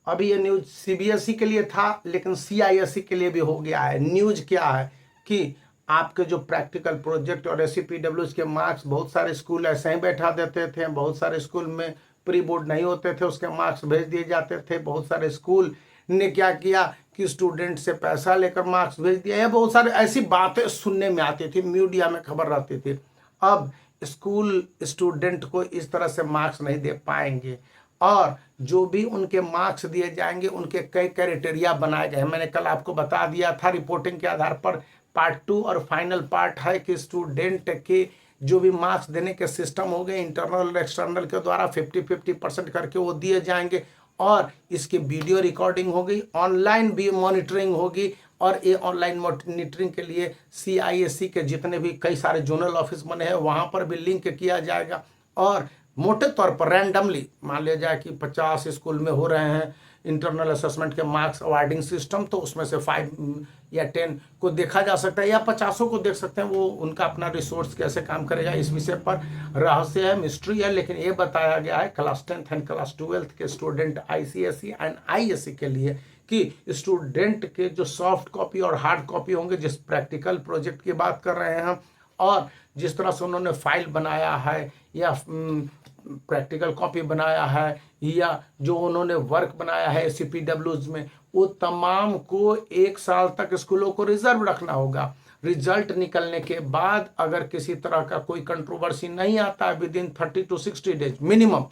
अभी ये news CBSE के लिए था, लेकिन सीआईएसई के लिए भी हो गया है। न्यूज क्या है कि आपके जो प्रैक्टिकल प्रोजेक्ट और एससीपीडब्ल्यूज के मार्क्स बहुत सारे स्कूल ऐसे ही बैठा देते थे, बहुत सारे स्कूल में प्री बोर्ड नहीं होते थे, उसके मार्क्स भेज दिए जाते थे। बहुत सारे स्कूल ने क्या किया कि स्टूडेंट से पैसा लेकर मार्क्स भेज दिया। ये बहुत सारे ऐसी बातें सुनने में आती थी, मीडिया में खबर रहती थी। अब स्कूल स्टूडेंट को इस तरह से मार्क्स नहीं दे पाएंगे, और जो भी उनके मार्क्स दिए जाएंगे उनके कई क्राइटेरिया बनाए गए हैं। मैंने कल आपको बता दिया था रिपोर्टिंग के आधार पर। पार्ट 2 और फाइनल पार्ट है कि स्टूडेंट के जो भी मार्क्स देने के सिस्टम हो गए इंटरनल और एक्सटर्नल के द्वारा 50-50% करके वो दिए जाएंगे, और इसकी वीडियो रिकॉर्डिंग होगी, ऑनलाइन भी मॉनिटरिंग होगी। और ये ऑनलाइन मॉनिटरिंग के लिए सीआईएससी के जितने भी कई सारे जोनल ऑफिस बने हैं वहाँ पर भी लिंक किया जाएगा। और मोटे तौर पर रैंडमली मान लिया जाए कि 50 स्कूल में हो रहे हैं इंटरनल असेसमेंट के मार्क्स अवार्डिंग सिस्टम, तो उसमें से 5 या 10 को देखा जा सकता है, या 50 को देख सकते हैं। वो उनका अपना रिसोर्स कैसे काम करेगा इस विषय पर रहस्य है, मिस्ट्री है। लेकिन ये बताया गया है class 10th and class 12th के स्टूडेंट आईसीएसई एंड आईएससी के लिए कि स्टूडेंट के जो सॉफ्ट कॉपी और हार्ड कॉपी होंगे, जिस प्रैक्टिकल प्रोजेक्ट की बात कर रहे हैं हम, और जिस तरह से उन्होंने फाइल बनाया है या प्रैक्टिकल कॉपी बनाया है या जो उन्होंने वर्क बनाया है एससीपीडब्ल्यूज में, वो तमाम को 1 साल तक स्कूलों को रिजर्व रखना होगा। रिजल्ट निकलने के बाद अगर किसी तरह का कोई कंट्रोवर्सी नहीं आता है with in 30 to 60 days minimum,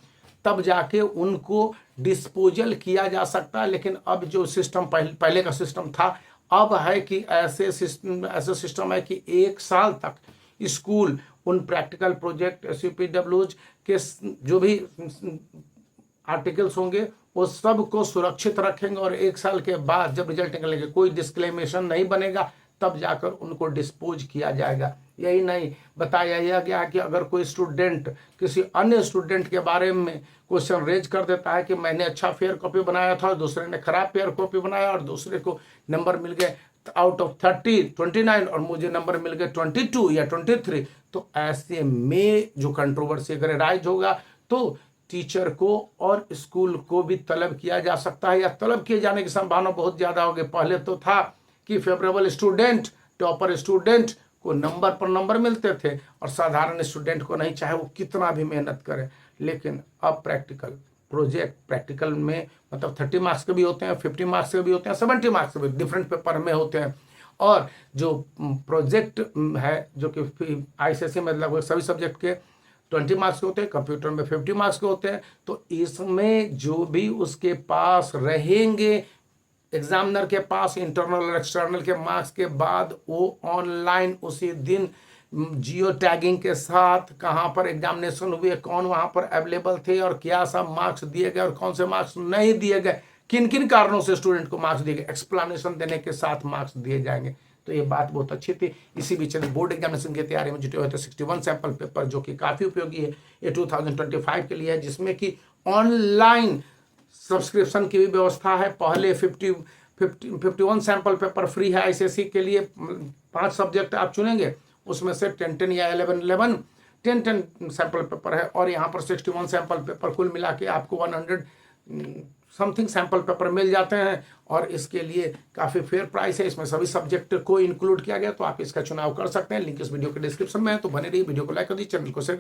तब जाके उनको डिस्पोजल किया जा सकता है। लेकिन अब जो सिस्टम पहले का सिस्टम था, अब है कि ऐसे सिस्टम है कि 1 साल तक स्कूल उन प्रैक्टिकल प्रोजेक्ट एससीपीडब्ल्यूज के जो भी आर्टिकल्स होंगे वो सब को सुरक्षित रखेंगे, और 1 साल के बाद जब रिजल्ट निकलेंगे कोई डिस्क्लेमेशन नहीं बनेगा, तब जाकर उनको डिस्पोज किया जाएगा। यही नहीं, बताया गया कि अगर कोई स्टूडेंट किसी अन्य स्टूडेंट के बारे में क्वेश्चन रेज कर देता है कि मैंने अच्छा फेयर कॉपी बनाया था और दूसरे ने खराब फेयर कॉपी बनाया और दूसरे को नंबर मिल गए आउट ऑफ 30 29 और मुझे नंबर मिल गए 22 या 23, तो ऐसे में जो कंट्रोवर्सी अगर राइज होगा तो टीचर को और स्कूल को भी तलब किया जा सकता है, या तलब किए जाने की संभावना बहुत ज्यादा होगी। पहले तो था कि फेवरेबल स्टूडेंट, टॉपर स्टूडेंट को नंबर पर नंबर मिलते थे और साधारण स्टूडेंट को नहीं, चाहे वो कितना भी मेहनत करे। लेकिन अब प्रैक्टिकल प्रोजेक्ट प्रैक्टिकल में मतलब 30 मार्क्स के भी होते हैं, 50 मार्क्स के भी होते हैं, 70 मार्क्स के भी डिफरेंट पेपर में होते हैं। और जो प्रोजेक्ट है जो कि आईसीएसई में लगभग सभी सब्जेक्ट के 20 मार्क्स के होते हैं, कंप्यूटर में 50 मार्क्स के होते हैं। तो इसमें जो भी उसके पास रहेंगे एग्जामिनर के पास इंटरनल और एक्सटर्नल के मार्क्स के बाद, वो ऑनलाइन उसी दिन जियो टैगिंग के साथ कहाँ पर एग्जामिनेशन हुए, कौन वहाँ पर अवेलेबल थे और क्या सब मार्क्स दिए गए और कौन से मार्क्स नहीं दिए गए, किन किन कारणों से स्टूडेंट को मार्क्स दिए गए, एक्सप्लेनेशन देने के साथ मार्क्स दिए जाएंगे। तो ये बात बहुत अच्छी थी। इसी बीच बोर्ड एग्जामिनेशन की तैयारी में जुटे हुए थे 61 सैंपल पेपर, जो कि काफ़ी उपयोगी है। ये 2025 के लिए है, जिसमें कि ऑनलाइन सब्सक्रिप्शन की भी व्यवस्था है। पहले 51 सैंपल पेपर फ्री है आईसीएसई के लिए, 5 सब्जेक्ट आप चुनेंगे, उसमें से 10 या 11 10 सैंपल पेपर है, और यहाँ पर 61 सैंपल पेपर कुल मिला के आपको 100 समथिंग सैंपल पेपर मिल जाते हैं। और इसके लिए काफ़ी फेयर प्राइस है, इसमें सभी सब्जेक्ट को इंक्लूड किया गया, तो आप इसका चुनाव कर सकते हैं। लिंक इस वीडियो के डिस्क्रिप्शन में है, तो बने रहिए, वीडियो को लाइक कर दीजिए, चैनल को शेयर